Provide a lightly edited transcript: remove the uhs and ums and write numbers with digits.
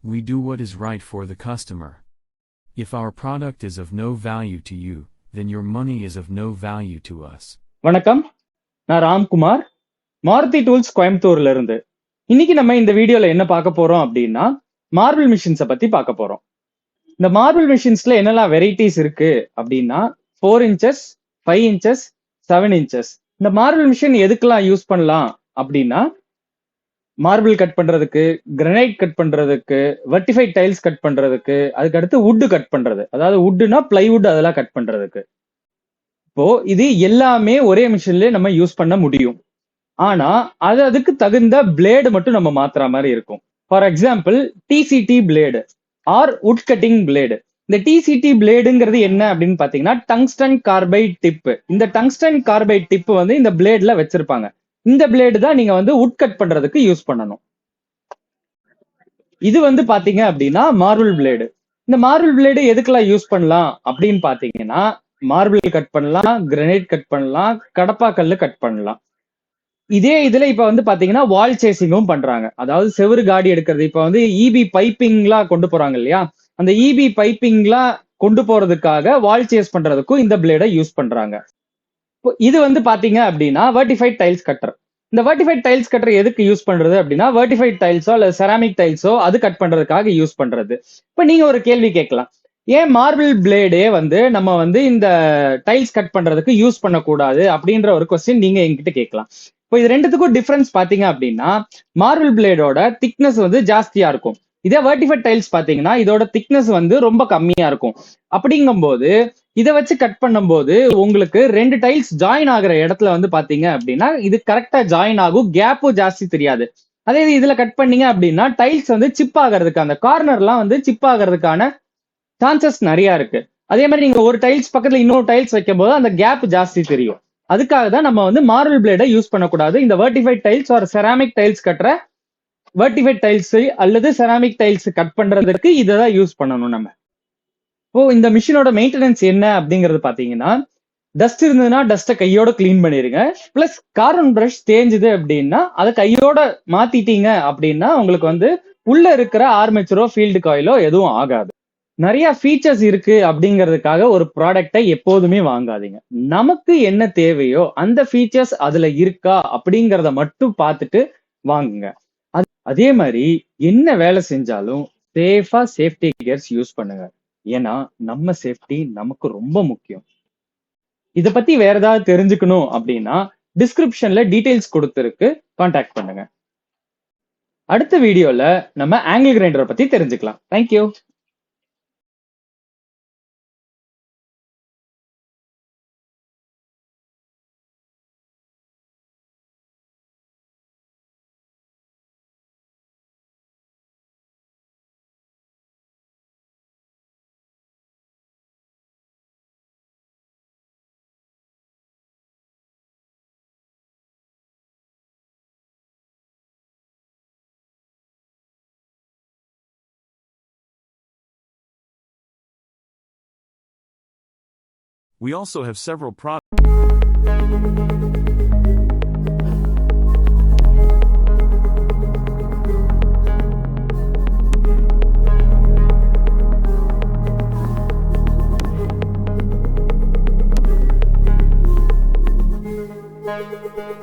We do what is right for the customer. If our product is of no value to you, then your money is of no value to us. வணக்கம், நான் Ramkumar, Maruti tools கோயம்புத்தூர்ல இருந்து. இன்னைக்கு நம்ம இந்த வீடியோல என்ன பார்க்க போறோம் அப்படின்னா, மார்பிள் மிஷின்ஸை பத்தி பார்க்க போறோம். இந்த மார்பிள் மிஷின்ஸ்ல என்னெல்லாம் வெரைட்டிஸ் இருக்கு அப்படின்னா 4 இன்ச்சஸ், 5 இன்ச்சஸ், 7 இன்ச்சஸ். இந்த மார்பிள் மிஷின் எதுக்கெல்லாம் யூஸ் பண்ணலாம் அப்படின்னா, மார்பிள் கட் பண்றதுக்கு, கிரனைட் கட் பண்றதுக்கு, வெர்டிஃபைட் டைல்ஸ் கட் பண்றதுக்கு, அதுக்கு அடுத்து வுட் கட் பண்றது, அதாவது வுட்னா பிளைவுட் அதெல்லாம் கட் பண்றதுக்கு. இப்போ இது எல்லாமே ஒரே மிஷின்ல நம்ம யூஸ் பண்ண முடியும். ஆனா அதுக்கு தகுந்த பிளேடு மட்டும் நம்ம மாத்துற மாதிரி இருக்கும். For example TCT blade or wood cutting blade. இந்த டிசிடி பிளேடுங்கிறது என்ன அப்படின்னு பாத்தீங்கன்னா டங்ஸ்டன் கார்பைட் டிப். இந்த டங்ஸ்டன் கார்பைட் டிப் வந்து இந்த பிளேட்ல வச்சிருப்பாங்க. இந்த பிளேடு தான் நீங்க வந்து வுட் கட் பண்றதுக்கு யூஸ் பண்ணணும். இது வந்து பாத்தீங்க அப்படின்னா மார்பிள் பிளேடு. இந்த மார்பிள் பிளேடு எதுக்கெல்லாம் யூஸ் பண்ணலாம் அப்படின்னு பாத்தீங்கன்னா, மார்பிள் கட் பண்ணலாம், கிரனைட் கட் பண்ணலாம், கடப்பா கல்லு கட் பண்ணலாம். இதே இதுல இப்ப வந்து பாத்தீங்கன்னா வால் சேசிங்கும் பண்றாங்க. அதாவது செவுரு காடி எடுக்கிறது. இப்ப வந்து இபி பைப்பிங்லாம் கொண்டு போறாங்க இல்லையா, அந்த இபி பைப்பிங்லாம் கொண்டு போறதுக்காக வால் சேஸ் பண்றதுக்கும் இந்த பிளேடை யூஸ் பண்றாங்க. இது வந்து பாத்தீங்க அப்படின்னா வெர்டிஃபைட் டைல்ஸ் கட்டர். இந்த வெர்டிஃபைட் டைல்ஸ் கட்டர் எதுக்கு யூஸ் பண்றது அப்படின்னா, வெர்டிஃபைட் டைல்ஸோ அல்ல செராமிக் டைல்ஸோ அது கட் பண்றதுக்காக யூஸ் பண்றது. இப்ப நீங்க ஒரு கேள்வி கேட்கலாம், ஏன் மார்பிள் பிளேடே வந்து நம்ம வந்து இந்த டைல்ஸ் கட் பண்றதுக்கு யூஸ் பண்ணக்கூடாது அப்படின்ற ஒரு கொஸ்டின் நீங்க என்கிட்ட கேட்கலாம். இப்போ இது ரெண்டுத்துக்கும் டிஃபரன்ஸ் பாத்தீங்க அப்படின்னா, மார்பிள் பிளேடோட திக்னஸ் வந்து ஜாஸ்தியா இருக்கும். இதே வெர்டிஃபைட் டைல்ஸ் பாத்தீங்கன்னா இதோட திக்னஸ் வந்து ரொம்ப கம்மியா இருக்கும். அப்படிங்கும்போது இதை வச்சு கட் பண்ணும்போது உங்களுக்கு 2 டைல்ஸ் ஜாயின் ஆகிற இடத்துல வந்து பாத்தீங்க அப்படின்னா இது கரெக்டா ஜாயின் ஆகும், கேப்பும் ஜாஸ்தி தெரியாது. அதே இதுல கட் பண்ணீங்க அப்படின்னா டைல்ஸ் வந்து சிப் ஆகிறதுக்கு, அந்த கார்னர்லாம் வந்து சிப் ஆகிறதுக்கான சான்சஸ் நிறைய இருக்கு. அதே மாதிரி நீங்க ஒரு டைல்ஸ் பக்கத்துல இன்னொரு டைல்ஸ் வைக்கும் போது அந்த கேப் ஜாஸ்தி தெரியும். அதுக்காக தான் நம்ம வந்து மார்பிள் பிளேடை யூஸ் பண்ணக்கூடாது. இந்த வெர்டிஃபைட் டைல்ஸ் ஒரு செராமிக் டைல்ஸ் கட்டுற வெர்டிஃபைட் டைல்ஸ் அல்லது செராமிக் டைல்ஸ் கட் பண்றதுக்கு இதை தான் யூஸ் பண்ணணும் நம்ம. இப்போ இந்த மிஷினோட மெயின்டெனன்ஸ் என்ன அப்படிங்கறது பாத்தீங்கன்னா, டஸ்ட் இருந்ததுன்னா டஸ்ட்டை கையோட கிளீன் பண்ணிருங்க. பிளஸ் கார்பன் பிரஷ் தேஞ்சுது அப்படின்னா அதை கையோட மாத்திட்டீங்க அப்படின்னா உங்களுக்கு வந்து உள்ள இருக்கிற ஆர்மேச்சரோ ஃபீல்டு காயிலோ எதுவும் ஆகாது. நிறைய ஃபீச்சர்ஸ் இருக்கு அப்படிங்கிறதுக்காக ஒரு ப்ராடக்டை எப்போதுமே வாங்காதீங்க. நமக்கு என்ன தேவையோ அந்த ஃபீச்சர்ஸ் அதுல இருக்கா அப்படிங்கிறத மட்டும் பார்த்துட்டு வாங்குங்க. அதே மாதிரி என்ன வேலை செஞ்சாலும் சேஃபா சேஃப்டி கியர்ஸ் யூஸ் பண்ணுங்க. ஏன்னா நம்ம சேஃப்டி நமக்கு ரொம்ப முக்கியம். இதை பத்தி வேற ஏதாவது தெரிஞ்சுக்கணும் அப்படின்னா டிஸ்கிரிப்ஷன்ல டீடைல்ஸ் கொடுத்திருக்கு, கான்டாக்ட் பண்ணுங்க. அடுத்த வீடியோல நம்ம ஆங்கிள் கிரைண்டரை பத்தி தெரிஞ்சுக்கலாம். Thank you. We also have several products.